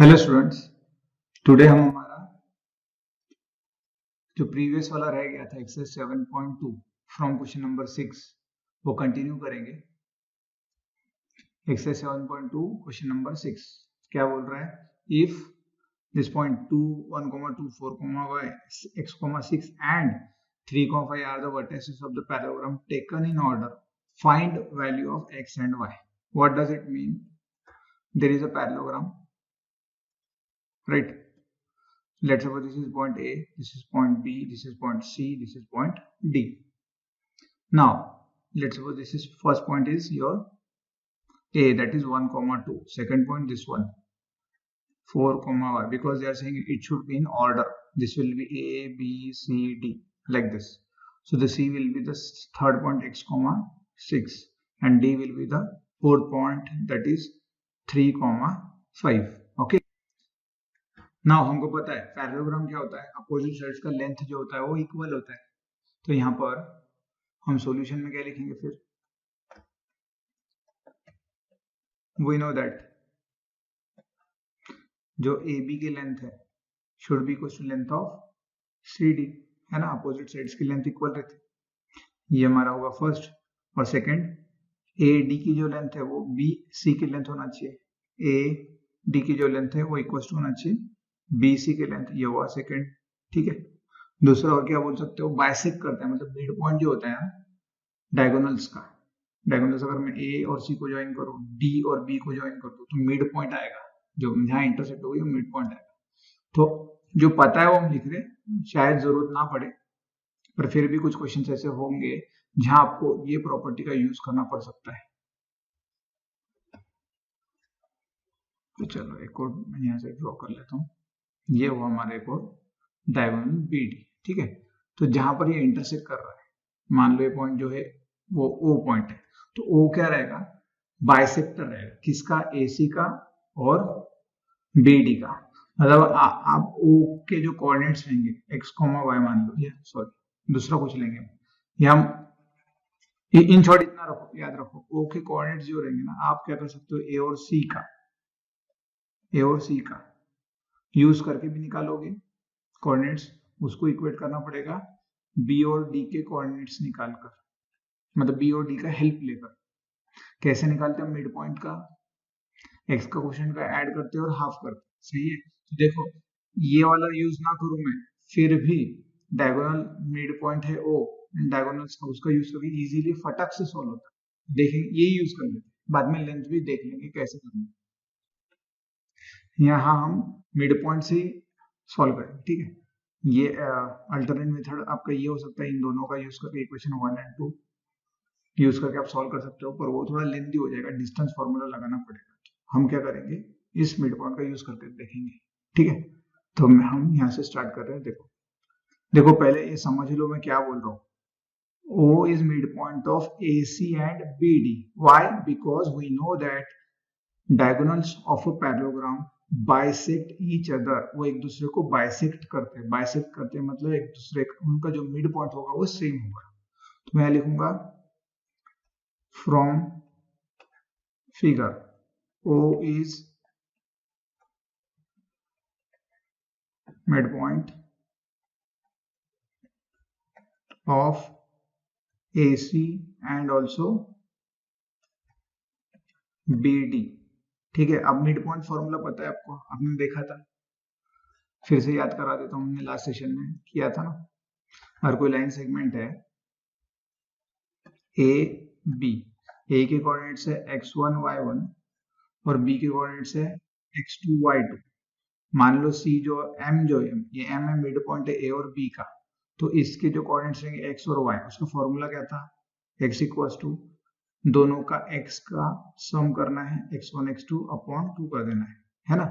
Hello students, today हम हमारा जो प्रीवियस वाला रह गया था एक्सरसाइज 7.2 फ्रॉम क्वेश्चन नंबर 6 वो कंटिन्यू करेंगे। एक्सरसाइज 7.2 क्वेश्चन नंबर 6 क्या बोल रहा है? If this point 2 1 2 4 y x 6 and 3 5 are the vertices of the parallelogram taken in order, find value of x and y. What does it mean? There is a parallelogram, right? Let's suppose this is point A, this is point B, this is point C, this is point D. Now let's suppose this is first point is your A, that is 1 2. Second point this one 4 y, because they are saying it should be in order. This will be A, B, C, D like this. So the C will be the third point x 6 and D will be the fourth point, that is 3 5. Okay. Now हमको पता है parallelogram क्या होता है, opposite sides का length जो होता है वो इक्वल होता है। तो यहाँ पर हम सॉल्यूशन में क्या लिखेंगे? फिर वी नो दैट जो ए बी की लेंथ है should be equal to length of C D, है ना। अपोजिट साइड्स की लेंथ इक्वल रहती है, ये हमारा होगा फर्स्ट। और सेकंड, ए डी की जो लेंथ है वो बी सी की लेंथ होना चाहिए। ए डी की जो लेंथ है वो इक्वल टू होना चाहिए BC के लेंथ, ये हुआ सेकंड। ठीक है। दूसरा और क्या बोल सकते हो? बाइसेक्ट करते हैं, मतलब मिड पॉइंट जो होता है डायगोनल्स का, डायगोनल्स अगर मैं A और C को ज्वाइन करूं, D और B को ज्वाइन कर दूं तो मिड पॉइंट आएगा, जो यहाँ इंटरसेक्ट होगी वो मिड पॉइंट आएगा। तो जो पता है वो हम लिख रहे, शायद जरूरत ना पड़े, पर फिर भी कुछ क्वेश्चन ऐसे होंगे जहां आपको ये प्रॉपर्टी का यूज करना पड़ सकता है। तो चलो एक और मैं यहाँ से ड्रॉ कर लेता हूँ। ये हुआ हमारे को डायगोनल BD। ठीक है। तो जहां पर ये इंटरसेक्ट कर रहा है, मान लो ये पॉइंट जो है वो O पॉइंट है, तो O क्या रहेगा? बाइसेक्टर रहेगा, किसका? AC का और BD का। मतलब आप O के जो कोऑर्डिनेट्स लेंगे x, y मान लो, या सॉरी दूसरा कुछ लेंगे, या हम इन शॉर्ट इतना रखो, याद रखो O के कोऑर्डिनेट्स जो रहेंगे ना, आप क्या कर सकते हो? A और C का यूज करके भी निकालोगे कोऑर्डिनेट्स, उसको इक्वेट करना पड़ेगा B और D के कोऑर्डिनेट्स निकालकर, मतलब B और D का हेल्प लेकर। कैसे निकालते हैं? मिड पॉइंट का, x का क्वेश्चन का ऐड करते हैं और हाफ करते हैं। सही है। तो देखो ये वाला यूज ना करूं मैं, फिर भी डायगोनल मिड पॉइंट है O, डायगोनल्स का उसका यूज करके इजीली फटक से सॉल्व होता है। देखेंगे, ये यूज कर लेते हैं, बाद में लेंथ भी देख लेंगे कैसे करना है। यहाँ हम मिड पॉइंट से सॉल्व करेंगे। ठीक है। ये अल्टरनेट मेथड आपका ये हो सकता है, इन दोनों का यूज करके इक्वेशन 1 और 2 यूज करके आप सॉल्व कर सकते हो, पर वो थोड़ा लेंथी हो जाएगा, डिस्टेंस फॉर्मूला लगाना पड़ेगा। हम क्या करेंगे? इस मिड पॉइंट का यूज करके देखेंगे। ठीक है। तो हम यहाँ से स्टार्ट कर रहे हैं। देखो पहले ये समझ लो मैं क्या बोल रहा हूँ। O is midpoint of AC and BD. Why? Because we know that diagonals of a parallelogram bisect each other, वो एक दूसरे को बाइसेक्ट करते हैं, मतलब एक दूसरे का उनका जो मिड पॉइंट होगा वो सेम होगा। तो मैं लिखूंगा from figure O is mid point of AC and also BD। ठीक है। अब मिड पॉइंट फॉर्मूला पता है आपको, आपने देखा था, फिर से याद करा देता हूँ, हमने लास्ट सेशन में किया था ना। हर कोई लाइन सेगमेंट है ए बी, ए के कोऑर्डिनेट्स है x1 y1 और बी के कोऑर्डिनेट्स है x2 y2। मान लो सी जो m जो है, ये m है, मिड पॉइंट है ए और बी का, तो इसके जो कोऑर्डिनेट्स रहेंगे x और y, उसका फॉर्मूला क्या था? x इक्वल्स टू दोनों का x का सम करना है, x1 x2 अपॉन 2 कर देना है ना।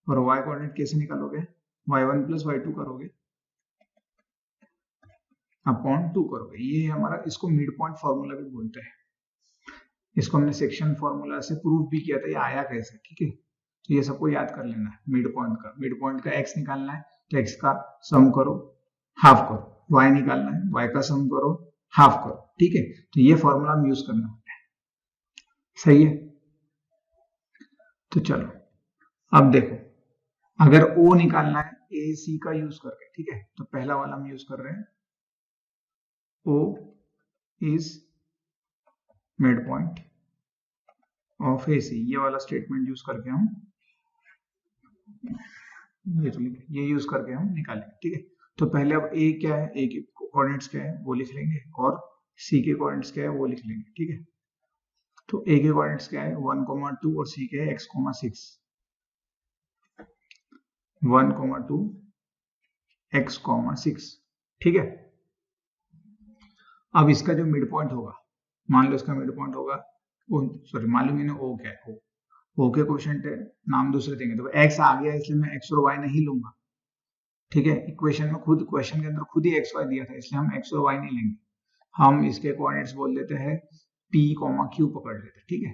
और y कोऑर्डिनेट कैसे निकालोगे? y1 प्लस y2 करोगे अपॉन 2 करोगे। ये हमारा, इसको मिड पॉइंट फॉर्मूला भी बोलते हैं। इसको हमने सेक्शन फॉर्मूला से प्रूव भी किया था, ये आया कैसे। ठीक है। तो ये सबको याद कर लेना है। मिड पॉइंट का x निकालना है तो x का सम करो, हाफ करो। y निकालना है, y का सम करो, हाफ करो। ठीक है। तो ये फॉर्मूला हम यूज करना है। सही है। तो चलो अब देखो, अगर ओ निकालना है ए सी का यूज करके, ठीक है, तो पहला वाला हम यूज कर रहे हैं, O is mid point of A C, ये वाला स्टेटमेंट यूज करके हम ये यूज करके हम निकालेंगे, ठीक है। तो पहले अब ए क्या है, ए के कोऑर्डिनेट्स क्या है वो लिख लेंगे, और सी के कोऑर्डिनेट्स क्या है वो लिख लेंगे, ठीक है। तो ए के कोऑर्डिनेट्स क्या है 1,2 और सी के है x,6, 1,2 x,6, ठीक है। अब इसका जो मिड पॉइंट होगा, मान लो इसका मिड पॉइंट होगा, सॉरी मालूम ही नहीं ओ क्या है, ओ के कोएफिशिएंट है, नाम दूसरे देंगे, तो x आ गया इसलिए मैं x और y नहीं लूंगा, ठीक है। इक्वेशन में खुद, क्वेश्चन के अंदर खुद ही x y दिया था, इसलिए हम x और y नहीं लेंगे, हम इसके कोऑर्डिनेट्स बोल देते हैं p, q पकड़ लेते हैं, ठीक है।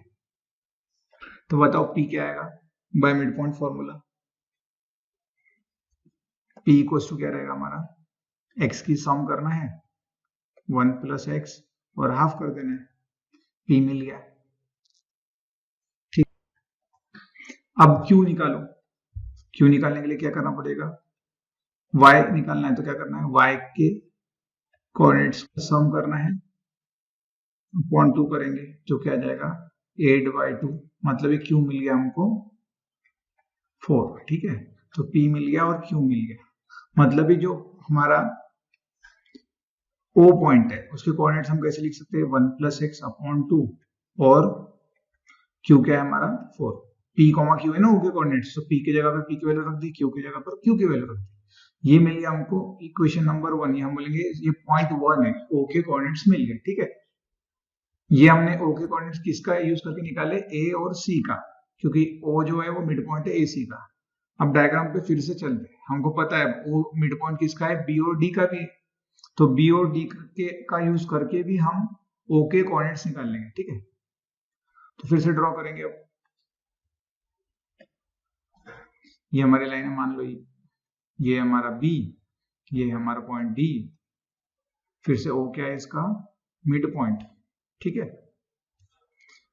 तो बताओ p क्या आएगा by mid point formula, p equals to क्या रहेगा हमारा, x की सम करना है 1 प्लस x और हाफ कर देना है, p मिल गया, ठीक। अब q निकालो, q निकालने के लिए क्या करना पड़ेगा, y निकालना है तो क्या करना है, y के कोऑर्डिनेट्स का सम करना है, अपॉन 2 करेंगे, जो क्या आ जाएगा 8/2, मतलब ये q मिल गया हमको 4, ठीक है। तो p मिल गया और q मिल गया, मतलब ये जो हमारा O पॉइंट है उसके कोऑर्डिनेट्स हम कैसे लिख सकते हैं, 1 प्लस एक्स अपॉन 2, और Q क्या है हमारा 4, P कॉमा Q है ना O के कोऑर्डिनेट्स, तो P की जगह पे P की वैल्यू रख दी, Q की जगह पर Q की वैल्यू रख दी, ये मिल गया हमको इक्वेशन नंबर 1। ये हम बोलेंगे ये पॉइंट 1 है, O के कोऑर्डिनेट्स मिल गए, ठीक है। ये हमने O के कोऑर्डिनेट्स किसका यूज करके निकाले, A और C का, क्योंकि O जो है वो मिड पॉइंट है AC का। अब डायग्राम पे फिर से चलते हैं, हमको पता है O मिड पॉइंट किसका है, B और D का भी है, तो B और D का यूज करके भी हम O के कोऑर्डिनेट्स निकाल लेंगे, ठीक है। तो फिर से ड्रॉ करेंगे, अब ये हमारी लाइन है, मान लो ये हमारा B, ये हमारा पॉइंट D, फिर से O क्या है इसका मिड पॉइंट, ठीक है।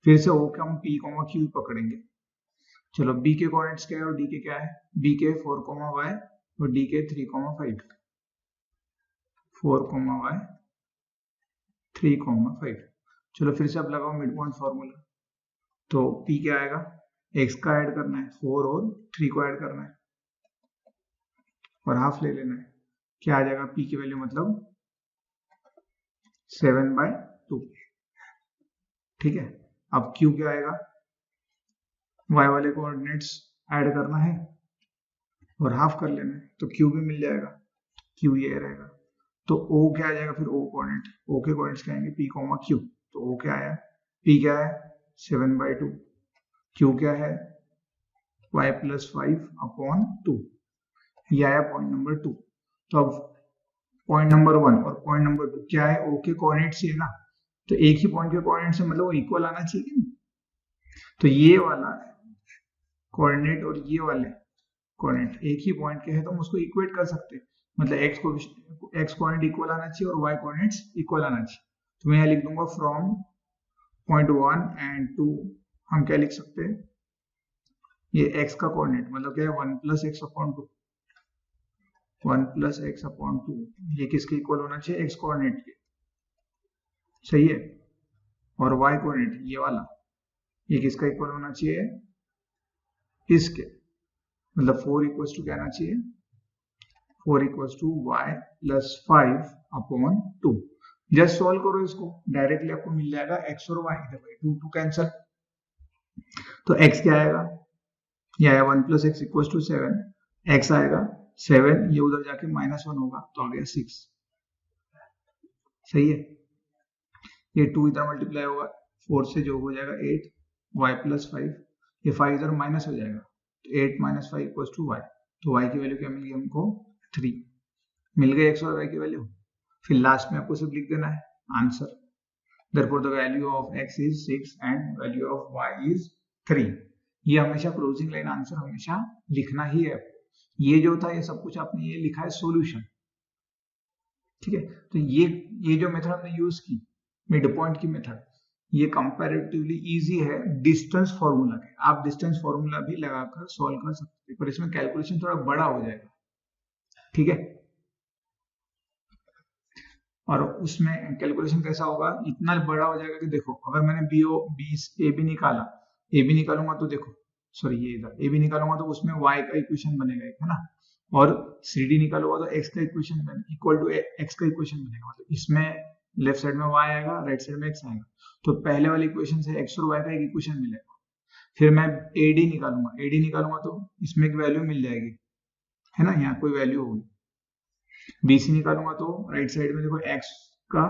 फिर से O का हम P, Q पकड़ेंगे, चलो B के कोऑर्डिनेट्स क्या है और D के क्या है, B के 4, y और D के 3, 5, 4, y 3, 5। चलो फिर से अब लगाओ मिड पॉइंट फॉर्मूला, तो P क्या आएगा, x का ऐड करना है 4 और 3 को ऐड करना है और हाफ ले लेना है, क्या आ जाएगा P की वैल्यू मतलब 7/2, ठीक है। अब Q क्या आएगा, y वाले कोऑर्डिनेट्स ऐड करना है और हाफ कर लेना है, तो Q भी मिल जाएगा, Q ये रहेगा। तो O क्या आ जाएगा फिर, O कोऑर्डिनेट, O के कोऑर्डिनेट्स क्या आएंगे P, Q, तो O क्या आया, P क्या है 7/2, Q क्या है y प्लस 5/2, ये आया पॉइंट नंबर 2। तो अब पॉइंट नंबर 1 और पॉइंट नंबर 2 क्या है, O के कोऑर्डिनेट्स है ना, तो एक ही पॉइंट के कोऑर्डिनेट्स है, मतलब वो इक्वल आना चाहिए ना, तो ये वाला कोऑर्डिनेट और ये वाले कोऑर्डिनेट एक ही पॉइंट के हैं, तो हम उसको इक्वेट कर सकते हैं, मतलब x कोऑर्डिनेट इक्वल आना चाहिए और y कोऑर्डिनेट्स इक्वल आना चाहिए। तो मैं यहाँ लिख दूंगा फ्रॉम पॉइंट 1 एंड 2 हम क्या लिख सकते हैं, ये x का कोऑर्डिनेट मतलब क्या है 1 plus x upon 2, 1 plus x upon 2, ये किसके इक्वल होना चाहिए, x कोऑर्डिनेट के, सही है। और y कोऑर्डिनेट ये वाला, ये किसका इक्वल होना चाहिए, इसके, मतलब 4 इक्वल्स टू क्या आना चाहिए, 4 equals to y plus 5/2। Just solve करो इसको, डायरेक्टली आपको मिल जाएगा x और y, 2 कैंसल, तो x क्या आएगा, ये आया 1 plus x equals to 7, x आएगा 7, ये उधर जाके -1 होगा तो आ गया 6, सही है। ये 2 इधर मल्टीप्लाई होगा 4 से, जो हो जाएगा 8, y प्लस 5, ये 5 इधर माइनस हो जाएगा, तो 8 - 5 इक्वल्स टू y, तो y की वैल्यू क्या मिल गई हमको 3, मिल गई x और y की वैल्यू। फिर लास्ट में आपको सिर्फ लिख देना है answer, therefore the value of x is 6 and value of y is 3। ये हमेशा क्लोजिंग लाइन आंसर हमेशा लिखना ही है, ये जो था ये सब कुछ आपने ये लिखा है सॉल्यूशन, ठीक है। तो ये जो मेथड हमने यूज की मिड पॉइंट की मेथड, ये कंपैरेटिवली इजी है डिस्टेंस फॉर्मूला के, आप डिस्टेंस फॉर्मूला भी लगाकर सॉल्व कर सकते हैं, पर इसमें कैलकुलेशन थोड़ा बड़ा हो जाएगा, ठीक है। और उसमें कैलकुलेशन कैसा होगा, इतना बड़ा हो जाएगा कि देखो अगर मैंने ए बी निकाला, ए बी निकालूंगा तो देखो सॉरी ये इधर ए बी निकालूंगा तो उसमें y का इक्वेशन बनेगा एक, है ना, और सी डी निकालूंगा तो x का इक्वेशन इक्वल टू x का इक्वेशन बनेगा, मतलब इसमें लेफ्ट साइड में y आएगा, राइट साइड में x आएगा, तो पहले वाले इक्वेशन से x और y का एक इक्वेशन मिलेगा। फिर मैं AD निकालूंगा तो इसमें एक वैल्यू मिल जाएगी, है ना, यहाँ कोई वैल्यू होगी। BC निकालूंगा तो राइट साइड में देखो x का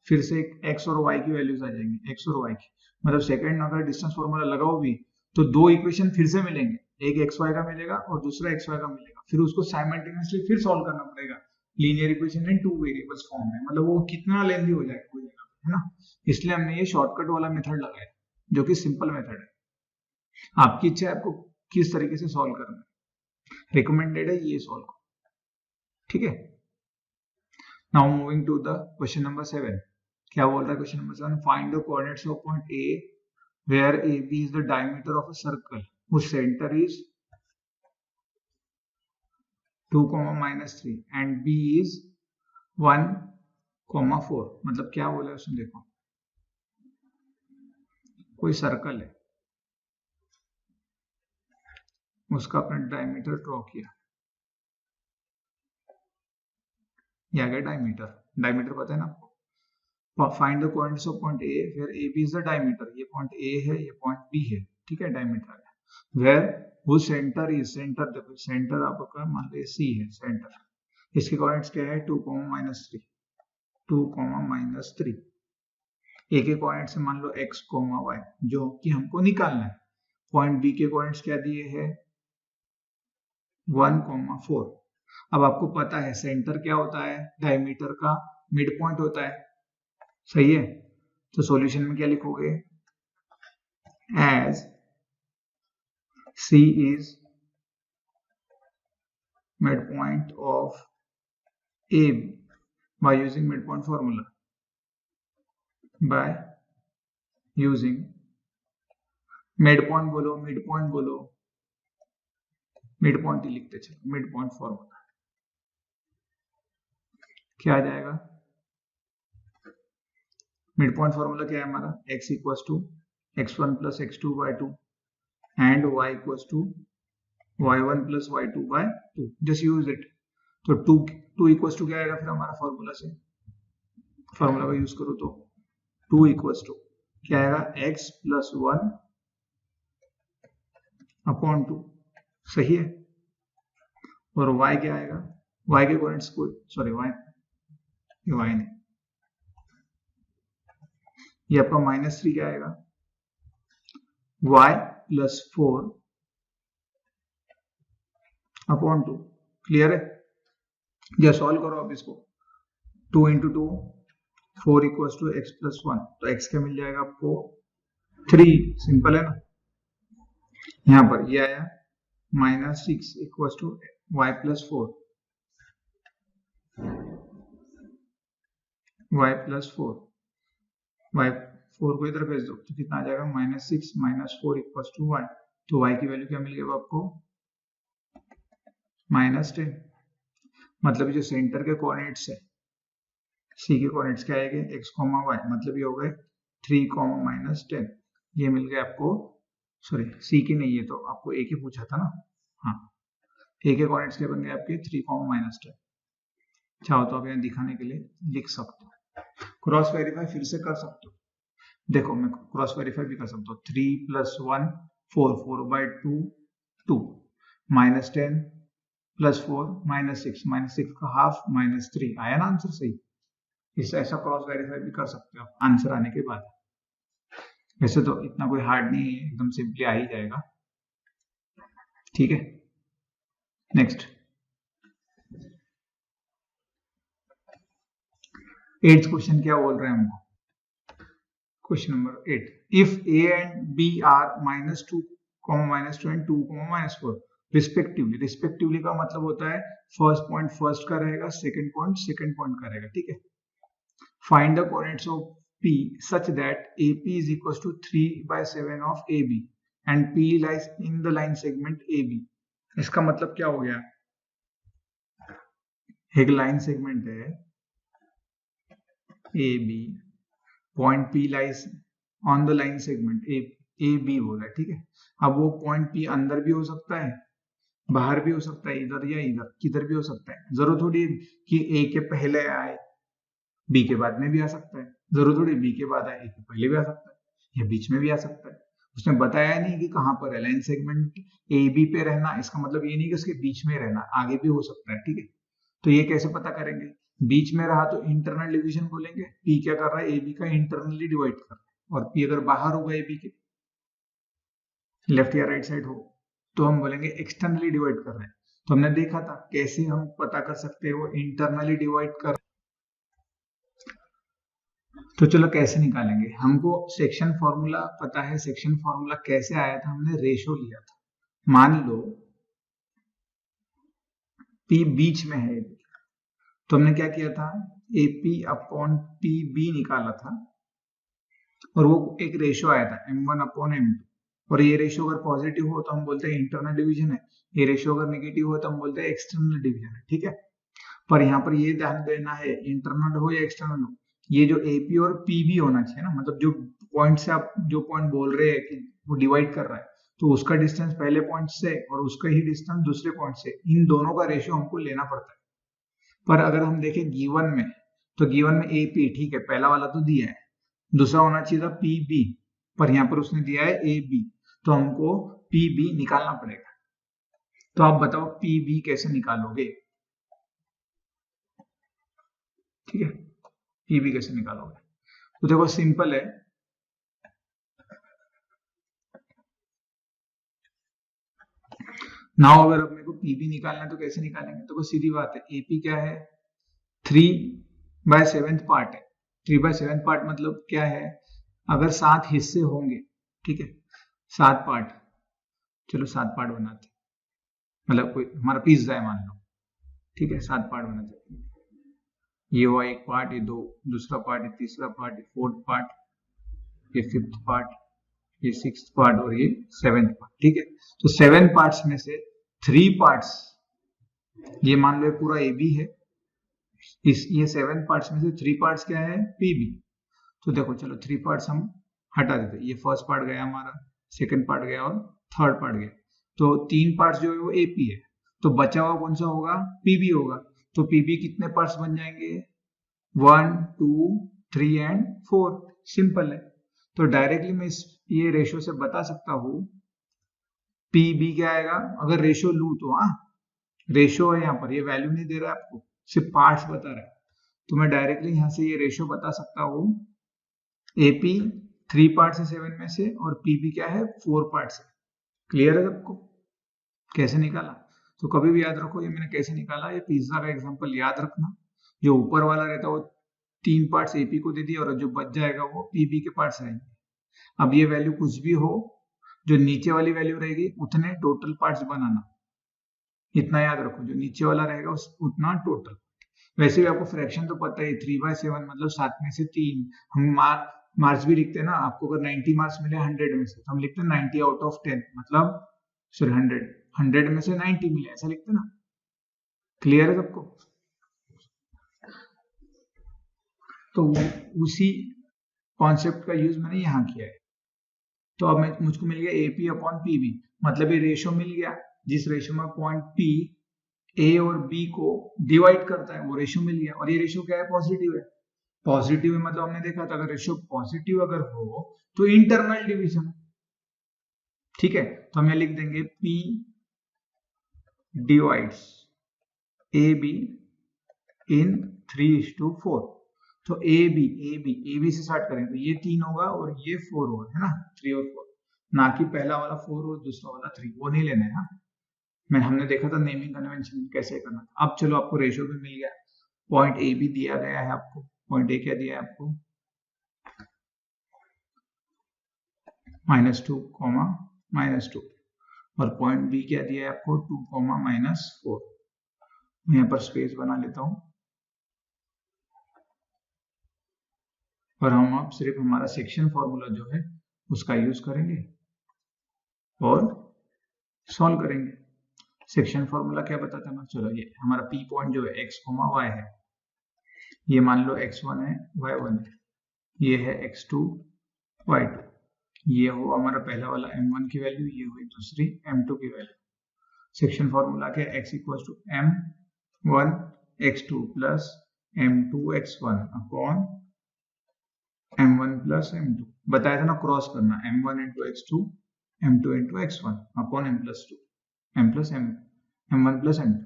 फिर से x और y की वैल्यूज आ जाएंगी, x और y की, मतलब सेकंड अगर डिस्टेंस फॉर्मूला लगाओ भी तो दो इक्वेशन फिर से मिलेंगे, एक xy का मिलेगा और दूसरा xy का मिलेगा, फिर उसको साइमल्टेनियसली फिर सॉल्व करना पड़ेगा linear equation in two variables form में, मतलब वो कितना लेंथी हो जाएगा कोई जगह, है ना, इसलिए हमने ये शॉर्टकट वाला मेथड लगाया जो कि सिंपल मेथड है। आपकी इच्छा है आपको किस तरीके से सॉल्व करना है, रिकमेंडेड है ये सॉल्व करो, ठीक है। Now moving to the question number 7, क्या बोल रहा है question number 7, find the coordinates of point A where AB is the diameter of a circle whose center is 2, -3 and B is 1, 4, मतलब क्या बोला है उसने, देखो कोई सर्कल है, उसका अपना डायमीटर ड्रॉ किया, ये आ गया डायमीटर पता है ना आपको। Find the coordinates of point A where A B is the diameter, ये पॉइंट ए है ये पॉइंट बी है, ठीक है, डायमीटर आ गया। वेयर वो सेंटर इज, सेंटर देखो सेंटर आपका मान लो सी है सेंटर, इसके कोऑर्डिनेट्स क्या है 2, -3, 2, -3, ए के कोऑर्डिनेट्स से मान लो x, y जो कि हमको निकालना है। पॉइंट बी के कोऑर्डिनेट्स क्या दिए हैं 1, 4। अब आपको पता है सेंटर क्या होता है, डायमीटर का मिड पॉइंट होता है, सही है, तो सॉल्यूशन में क्या लिखोगे, as C is midpoint of A by using midpoint formula, by using midpoint बोलो midpoint ही लिखते चलो, midpoint formula क्या आ जाएगा, midpoint formula क्या है हमारा, x equals to x1 plus x2 by 2 and y equals to y1 plus y2 by 2, just use it। तो 2 equals to क्या आएगा फिर हमारा फॉर्मूला से, फॉर्मूला का यूज करो तो 2 equals to क्या आएगा x plus 1 अपॉन 2, सही है, और y क्या आएगा, y के कोऑर्डिनेट्स को सॉरी y नहीं, ये आपका -3 क्या आएगा y plus 4 अपॉन 2, क्लियर है, या सॉल्व करो आप इसको, 2 into 2 4 equals to x plus 1, तो x क्या मिल जाएगा आपको 3, सिंपल है ना। यहाँ पर ये आया -6 equals to y plus 4, y plus 4, y 4 को इधर भेज दो तो कितना आ जाएगा -6 -4 equals to y, तो y की वैल्यू क्या मिल गई आपको -10, मतलब जो सेंटर के कोऑर्डिनेट्स है सी के कोऑर्डिनेट्स क्या आएंगे x, y, मतलब ये हो गए 3, -10, ये मिल गए आपको, सॉरी सी की नहीं, ये तो आपको ए के पूछा था ना, हाँ ए के कोऑर्डिनेट्स क्या बन गए आपके 3, -10, चाहो तो आप यहाँ दिखाने के लिए लिख सकते हो, क्रॉस वेरीफाई फिर से कर सकते हो, देखो मैं क्रॉस वेरीफाई भी कर सकता हूँ, 3 plus 1 4, 4 by 2 2, -10 plus 4 -6 का हाफ -3, आया ना आंसर सही, इससे ऐसा क्रॉस वेरीफाई भी कर सकते हो आप आंसर आने के बाद, वैसे तो इतना कोई हार्ड नहीं है, एकदम सिंपली आ ही जाएगा, ठीक है। नेक्स्ट 8th क्वेश्चन क्या बोल रहे हैं हमको, question number 8, if a and b are -2, -2 and 2, -4 respectively का मतलब होता है फर्स्ट पॉइंट फर्स्ट का रहेगा, सेकंड पॉइंट सेकंड पॉइंट का रहेगा, ठीक है। Find the coordinates of P such that AP is equals to 3/7 of AB and P lies in the line segment AB. इसका मतलब क्या हो गया? एक लाइन सेगमेंट है AB, point P lies on the line segment AB बोला है, ठीक है। अब वो पॉइंट P अंदर भी हो सकता है, बाहर भी हो सकता है, इधर या इधर, किधर भी हो सकता है। जरूर थोड़ी कि A के पहले आए, B के बाद में भी आ सकता है। जरूर थोड़ी B के बाद आए, A के पहले भी आ सकता है, या बीच में भी आ सकता है। उसने बताया नहीं कि कहाँ पर है। लाइन सेगमेंट AB पे रहना इसका मतलब ये नहीं कि उसके बीच में रहना, आगे भी हो सकता है, ठीक है। तो ये कैसे पता करेंगे? बीच में रहा तो इंटरनल डिवीजन बोलेंगे। P क्या कर रहा है? AB का इंटरनली डिवाइड कर रहा है। और P अगर बाहर होगा AB के, लेफ्ट या राइट साइड हो, तो हम बोलेंगे एक्सटर्नली डिवाइड कर रहे हैं। तो हमने देखा था कैसे हम पता कर सकते हैं वो इंटरनली डिवाइड कर। तो चलो कैसे निकालेंगे? हमको सेक्शन फॉर्मूला पता है। सेक्शन फॉर्मूला कैसे आया था? हमने रेशो लिया था। मान लो P बीच में है, तो हमने क्या किया था? AP अपॉन PB निकाला था, और वो एक रेशो आया था M1 अपॉन M2। और ये रेशो अगर पॉजिटिव हो तो हम बोलते हैं इंटरनल डिवीजन है, ये रेशो अगर नेगेटिव हो तो हम बोलते हैं एक्सटर्नल डिवीजन है, ठीक है। पर यहाँ पर ये ध्यान देना है, इंटरनल हो या एक्सटर्नल हो, ये जो AP और PB होना चाहिए ना, मतलब जो पॉइंट से आप जो पॉइंट बोल रहे हैं कि वो डिवाइड कर रहा है, तो उसका डिस्टेंस पहले पॉइंट से और उसका ही डिस्टेंस दूसरे पॉइंट से, इन दोनों का रेशियो हमको लेना पड़ता है। पर अगर हम देखें गिवन में, तो गिवन में AP ठीक है, पहला वाला तो दिया है, दूसरा होना चाहिए था PB, पर यहाँ पर उसने दिया है AB, तो हमको PB निकालना पड़ेगा। तो आप बताओ PB कैसे निकालोगे? ठीक है, PB कैसे निकालोगे? तो देखो सिंपल है। नाउ अगर अपने को PB निकालना है तो कैसे निकालेंगे? तो सीधी बात है, AP क्या है? 3/7 पार्ट है। 3/7 पार्ट मतलब क्या है? अगर 7 हिस्से होंगे, ठीक है, 7 पार्ट, चलो 7 पार्ट बनाते, मतलब कोई हमारा पिज्जा है मान लो, ठीक है, 7 पार्ट बनाते। ये हुआ एक पार्ट, ये दो दूसरा पार्ट, ये तीसरा पार्ट, ये फोर्थ पार्ट, ये फिफ्थ पार्ट, ये सिक्स्थ पार्ट और ये सेवेंथ पार्ट, ठीक है। तो 7 पार्ट्स में से 3 पार्ट्स, ये मान लो पूरा AB है, ये 7 पार्ट्स में से 3 पार्ट्स क्या है? PB। तो देखो चलो 3 पार्ट्स हम हटा देते, ये फर्स्ट पार्ट गया हमारा, सेकंड पार्ट गया और थर्ड पार्ट गया, तो 3 पार्ट्स जो है वो AP है, तो बचा हुआ कौन सा होगा? PB होगा। तो PB कितने पार्ट्स बन जाएंगे? 1 2 3 एंड 4। सिंपल है। तो डायरेक्टली मैं ये रेशो से बता सकता हूँ PB क्या आएगा। अगर रेशो लू तो, हाँ रेशो है, यहाँ पर ये वैल्यू नहीं दे रहा है आपको, सिर्फ पार्ट्स बता रहा है, तो मैं डायरेक्टली यहाँ से ये रेशो बता सकता हूँ। AP 3 पार्ट है 7 में से, और PB क्या है? 4 पार्ट है। क्लियर है सबको? कैसे निकाला? तो कभी भी याद रखो ये मैंने कैसे निकाला। ये पिज्जा का एग्जांपल याद रखना, जो ऊपर वाला रहता है वो 3 पार्ट्स AP को दे दिया, और जो बच जाएगा वो PB के पार्ट्स रहेंगे। अब ये वैल्यू कुछ भी हो, जो नीचे वाली वैल्यू रहेगी उतने टोटल पार्ट्स बनाना, इतना याद रखो, जो नीचे वाला रहेगा उतना टोटल। वैसे भी आपको फ्रैक्शन तो पता है, 3/7 मतलब 7 में से 3। हम मार्क्स भी लिखते हैं ना, आपको अगर 90 मार्क्स मिले 100 में से, तो हम लिखते हैं 90 आउट ऑफ 10, मतलब सॉरी 100 में से 90 मिले, ऐसा लिखते हैं ना। क्लियर है सबको? तो उसी कॉन्सेप्ट का यूज मैंने यहाँ किया है। तो अब मुझको मिल गया AP अपॉन PB, मतलब ये रेशो मिल गया, जिस रेशो में पॉइंट P A और B को डिवाइड करता है, वो रेशो मिल गया। और ये रेशो क्या है? पॉजिटिव है। पॉजिटिव है मतलब हमने देखा था अगर रेशो पॉजिटिव अगर हो तो इंटरनल डिवीजन, ठीक है। तो हम ये लिख देंगे P डिवाइड्स AB इन 3:4। तो AB से स्टार्ट करें तो ये 3 होगा और ये 4 होगा, है ना, 3 और 4, ना कि पहला वाला 4 और दूसरा वाला 3, वो नहीं लेना है। हाँ, हमने देखा था नेमिंग कन्वेंशन कैसे करना। अब चलो आपको रेशो भी मिल गया, पॉइंट A भी दिया गया है आपको। पॉइंट A क्या दिया है आपको? -2, -2, और पॉइंट B क्या दिया है आपको? 2, -4। मैं यहाँ पर स्पेस बना लेता हूँ। और हम अब सिर्फ हमारा सेक्शन फॉर्मूला जो है उसका यूज करेंगे और सॉल्व करेंगे। सेक्शन फॉर्मूला क्या बताता है ना, चलो ये हमारा पी पॉइंट जो है x, y है, ये मान लो x1 है, y1 है, ये है x2, y2, ये हुआ हमारा पहला वाला m1 की वैल्यू, ये हुई दूसरी m2 की वैल्यू। सेक्शन फॉर्मूला क्या है, x equals to m1 x2 plus m2 x1 upon m1 plus m2, बताया था ना क्रॉस करना, m1 into x2 m2 into x1 upon m plus 2 m plus m1 plus m2।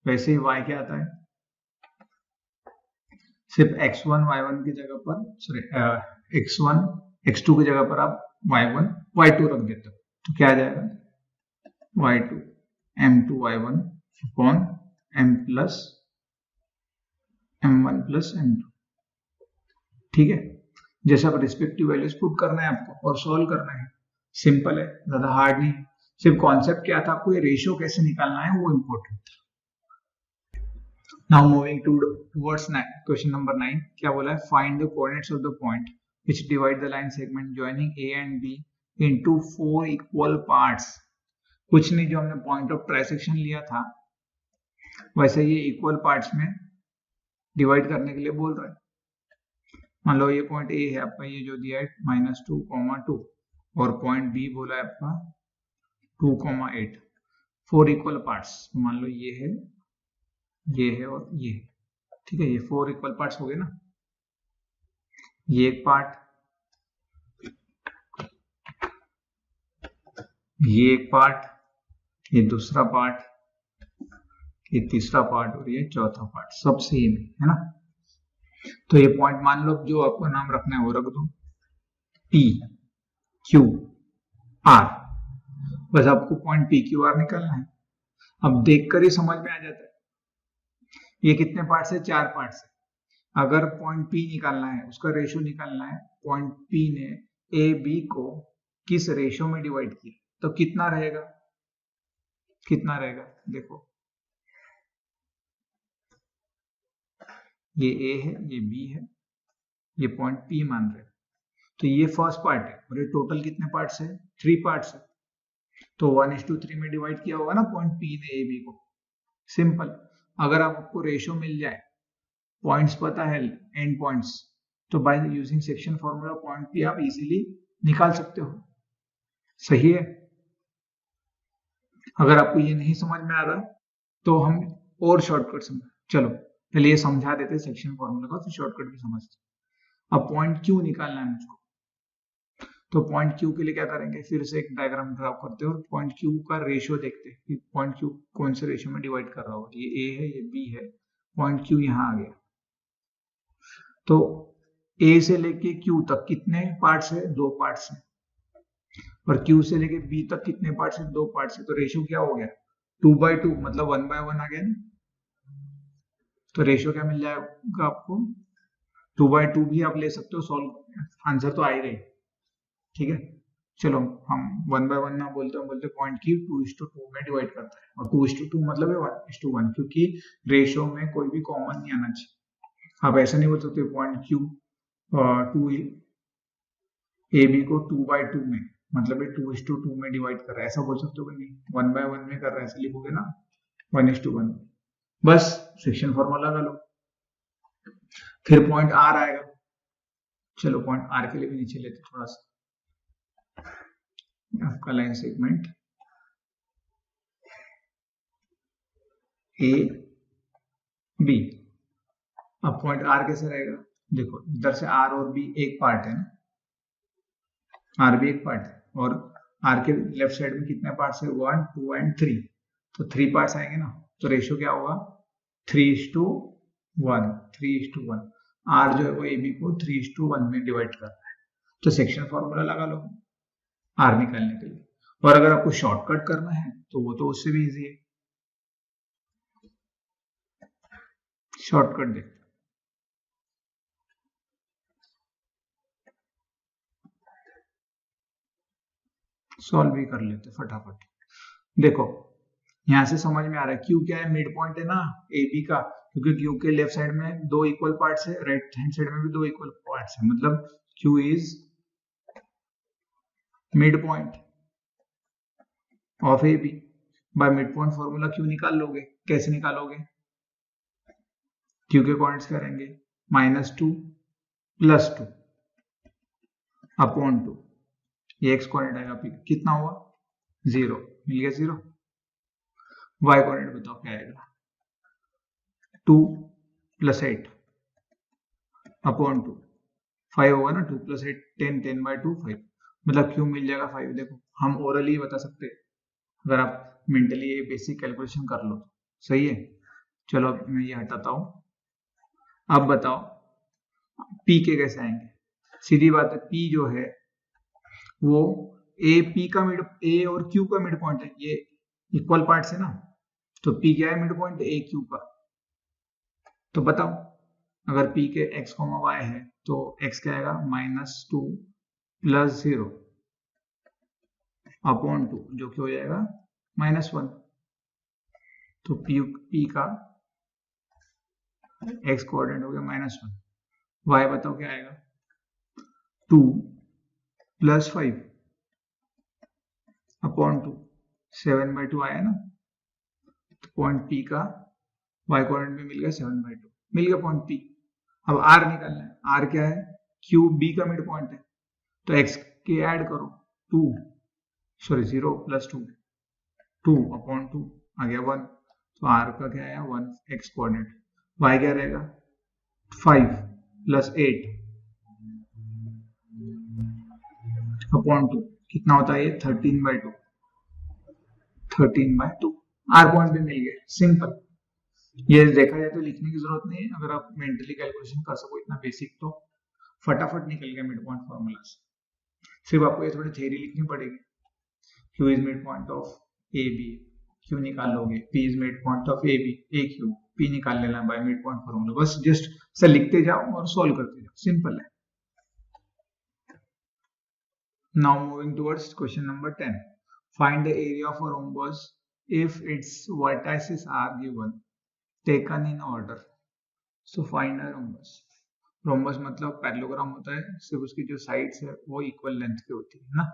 वैसे ही y क्या आता है, सिर्फ x1 y1 की जगह पर, सॉरी x1 x2 की जगह पर आप y1 y2 रख देते हो, तो क्या आ जाएगा y2 m2 y1 upon m plus m1 plus m2। ठीक है, जैसे आप रिस्पेक्टिव वैल्यूज पुट करना है आपको और सॉल्व करना है, सिंपल है, ज्यादा हार्ड नहीं। सिर्फ कॉन्सेप्ट क्या था, आपको ये रेशियो कैसे निकालना है वो इम्पोर्टेंट था। Now moving towards question number 9, क्या बोला है, find the coordinates of the point which divide the line segment joining A and B into 4 equal parts. कुछ नहीं, जो हमने पॉइंट ऑफ ट्राइसेक्शन लिया था वैसे ये इक्वल पार्ट्स में डिवाइड करने के लिए बोल रहा है। मान लो ये पॉइंट ए है आपका, ये जो दिया है -2, 2 और पॉइंट बी बोला है आपका 2, 8, 4 इक्वल पार्ट्स। मान लो ये है और ये, ठीक है, ये 4 इक्वल पार्ट्स हो गए ना, ये एक पार्ट, ये एक पार्ट, ये दूसरा पार्ट, ये तीसरा पार्ट और ये चौथा पार्ट, सब सेम है ना। तो ये पॉइंट मान लो, जो आपको नाम रखना है वो रख दो, P Q R, बस आपको पॉइंट P Q R निकालना है। अब देखकर ही समझ में आ जाता है ये कितने पार्ट है, 4 पार्ट है। अगर पॉइंट P निकालना है, उसका रेशियो निकालना है, पॉइंट P ने ए बी को किस रेशियो में डिवाइड किया, तो कितना रहेगा, कितना रहेगा, देखो ये A है, ये B है, ये पॉइंट P मान रहे, तो ये फर्स्ट पार्ट है और ये टोटल कितने पार्ट्स है, 3 पार्ट्स है, तो 1:3 में डिवाइड किया होगा ना पॉइंट P ने ए बी को। सिंपल, अगर आपको रेशियो मिल जाए, पॉइंट्स पता है एंड पॉइंट्स, तो by using section formula point P आप इजीली निकाल सकते हो। सही है। अगर आपको ये नहीं समझ में आ रहा तो हम और शॉर्टकट समझ, चलो पहले ये समझा देते सेक्शन फॉर्मूला का, फिर शॉर्टकट भी समझते। अब पॉइंट Q निकालना है मुझको, तो पॉइंट Q के लिए क्या करेंगे, फिर से एक डायग्राम ड्रा करते हैं और पॉइंट Q का रेशियो देखते हैं कि पॉइंट Q कौन से रेशियो में डिवाइड कर रहा होगा। ये A है, ये B है, पॉइंट Q यहाँ आ गया, तो A से लेके Q तक कितने पार्ट्स है, 2 पार्ट्स है, और Q से लेके B तक कितने पार्ट्स है, 2 पार्ट्स है, तो रेशियो क्या हो गया, 2/2, मतलब 1/1 आ गया ना। तो रेशियो क्या मिल जाएगा आपको, 2/2 भी आप ले सकते हो, सॉल्व आंसर तो आ ही गई। ठीक है, चलो हम 1/1 ना बोलते, हम बोलते पॉइंट Q 2:2 में डिवाइड करता है, और 2:2 मतलब है 1:1, क्योंकि रेशियो में कोई भी कॉमन नहीं आना चाहिए। आप ऐसा नहीं बोल सकते पॉइंट Q 2 ए बी को 2/2 में, मतलब ये 2:2 में डिवाइड कर रहा है, ऐसा बोल सकते हो कि नहीं, 1/1 में कर रहा है, ऐसा लिखोगे ना 1:1। बस सेक्शन फॉर्मूला लगा लो, फिर पॉइंट R आएगा। चलो पॉइंट R के लिए भी नीचे लेते थोड़ा सा, आपका लाइन सेगमेंट ए बी। अब पॉइंट R कैसे रहेगा, देखो इधर से R और B एक पार्ट है ना, R भी एक पार्ट है, और R के लेफ्ट साइड में कितने पार्ट्स है, 1, 2 एंड 3, तो 3 पार्ट्स आएंगे ना, तो रेशियो क्या होगा, 3:1, 3:1। R जो है वो AB को 3:1 में डिवाइड कर रहा है, तो सेक्शन फॉर्मूला लगा लो R निकालने के लिए। और अगर आपको शॉर्टकट करना है तो वो तो उससे भी इजी है, शॉर्टकट देखते, सॉल्व भी कर लेते फटाफट। देखो यहां से समझ में आ रहा है Q क्या है, मिड पॉइंट है ना AB का, क्योंकि क्यू के लेफ्ट साइड में दो इक्वल पार्ट्स है, राइट हैंड साइड में भी दो इक्वल पार्ट्स है, मतलब Q is mid point of A B. By mid point formula Q निकाल लोगे, कैसे निकालोगे? क्यू के कोऑर्डिनेट्स क्या रहेंगे? -2 + 2 अपॉन 2, ये एक्स कोऑर्डिनेट आएगा पी, कितना हुआ? 0, मिल गया 0। वाई कोऑर्डिनेट बताओ क्या आएगा? 2 + 8 अपॉन 2, 5 होगा ना, 2 + 8 10, 10/2 5, मतलब क्यू मिल जाएगा 5। देखो हम ओरली बता सकते हैं, अगर आप मेंटली ये बेसिक कैलकुलेशन कर लो। सही है, चलो अब मैं ये हटाता हूं। अब बताओ पी के कैसे आएंगे? सीधी बात है, पी जो है वो ए पी का मिड, ए और क्यू का मिड पॉइंट है, ये इक्वल पार्ट्स है ना, तो पी क्या है? मिड पॉइंट ए क्यू का। तो बताओ अगर पी के x, y है तो x क्या आएगा? -2 + 0 अपॉन 2, जो कि हो जाएगा -1। तो पी का x कोऑर्डिनेट हो गया -1। y बताओ क्या आएगा? 2 + 5 अपॉन 2, 7/2 आया ना, तो पॉइंट P का y कोऑर्डिनेट में मिल गया 7/2, मिल गया पॉइंट P। अब R निकालना है, R क्या है? Q B का मिड पॉइंट है, तो x के ऐड करो, 0 + 2, 2 अपॉन 2 आ गया 1, तो R का क्या आया? 1 x कोऑर्डिनेट। y क्या रहेगा? 5 + 8 अपॉन 2, कितना होता है ये? 13/2, 13/2। R पॉइंट भी मिल गया, सिंपल। ये देखा जाए तो लिखने की जरूरत नहीं है, अगर आप मेंटली कैलकुलेशन कर सको इतना बेसिक, तो फटाफट निकल गया मिड पॉइंट फॉर्मूला से। सिर्फ आपको ये थोड़ी थ्योरी लिखनी पड़ेगी। Q is mid point of A B, Q निकाल लोगे। P is mid point of A B, A Q, P निकाल लेना बाय मिड पॉइंट फॉर्मूला। बस जस्ट से लिखते जाओ और सॉल्व करते जाओ, सिंपल है। Now moving towards question number 10. Find the area of a rhombus if its vertices are given, taken in order. So find a rhombus. Rhombus मतलब parallelogram होता है, सिर्फ उसकी जो साइड्स है वो इक्वल लेंथ की होती है ना,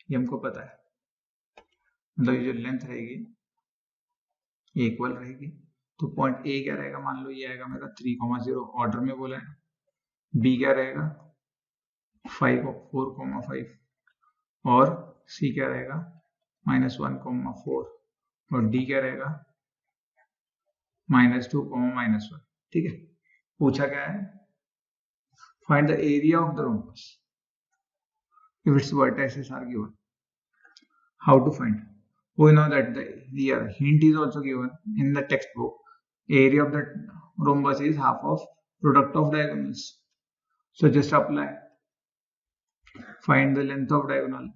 ये हमको पता है। मतलब ये जो लेंथ रहेगी ये इक्वल रहेगी, तो पॉइंट ए क्या रहेगा? मान लो ये आएगा मेरा 3,0, ऑर्डर में बोला है। बी क्या रहेगा? 4,5 और सी क्या रहेगा? -1,4 और डी क्या रहेगा? -2, -1। ठीक है, पूछा क्या है? Find the area of the rhombus if its vertices are given. How to find? We know that the hint is also given in the textbook. Area of the rhombus is half of product of diagonals. So just apply. Find the length of diagonal.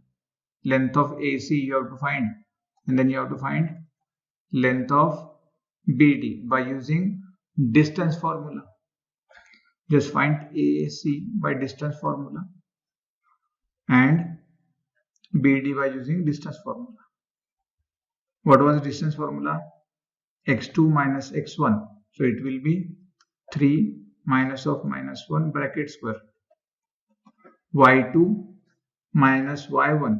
Length of AC you have to find, and then you have to find length of BD by using distance formula. Just find AC by distance formula and BD by using distance formula. What was the distance formula? x2 minus x1. So it will be 3 minus of -1 bracket square. y2 minus y1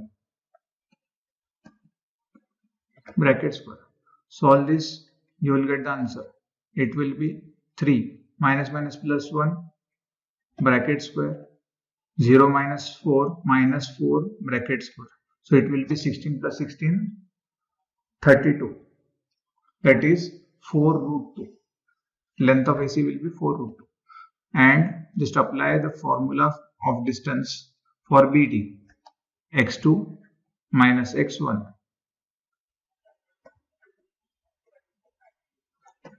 bracket square. Solve this, you will get the answer. It will be 3 minus +1 bracket square, 0 minus 4 minus 4 bracket square. So it will be 16 plus 16, 32. That is 4√2. Length of AC will be 4√2. And just apply the formula of distance for BD. x2 minus x1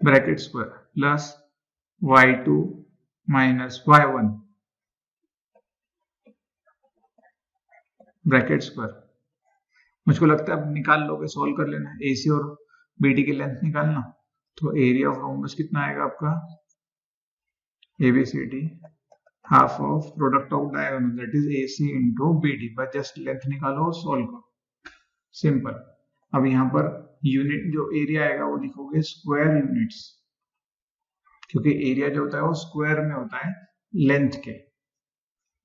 bracket square plus y2 minus y1 bracket square. मुझको लगता है अब निकाल लोगे, solve कर लेना। AC और BD की लेंथ निकालना, तो एरिया ऑफ रोम्बस कितना आएगा आपका? ABCD half of product of diagonal, that is AC into BD। बस जस्ट लेंथ निकालो और सॉल्व करो, सिंपल। अब यहाँ पर यूनिट जो एरिया आएगा वो लिखोगे स्क्वायर यूनिट्स, क्योंकि एरिया जो होता है वो स्क्वायर में होता है लेंथ के।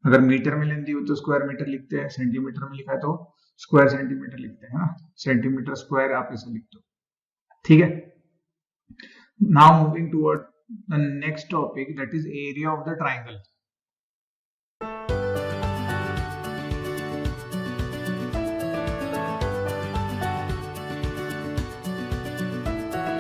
अगर मीटर में लेंथ दी हो तो स्क्वायर मीटर लिखते हैं, सेंटीमीटर में लिखा है तो स्क्वायर सेंटीमीटर लिखते हैं, है ना। सेंटीमीटर स्क्वायर आप ऐसे लिखते हो, ठीक है। Now moving toward the next topic, that is area of the triangle.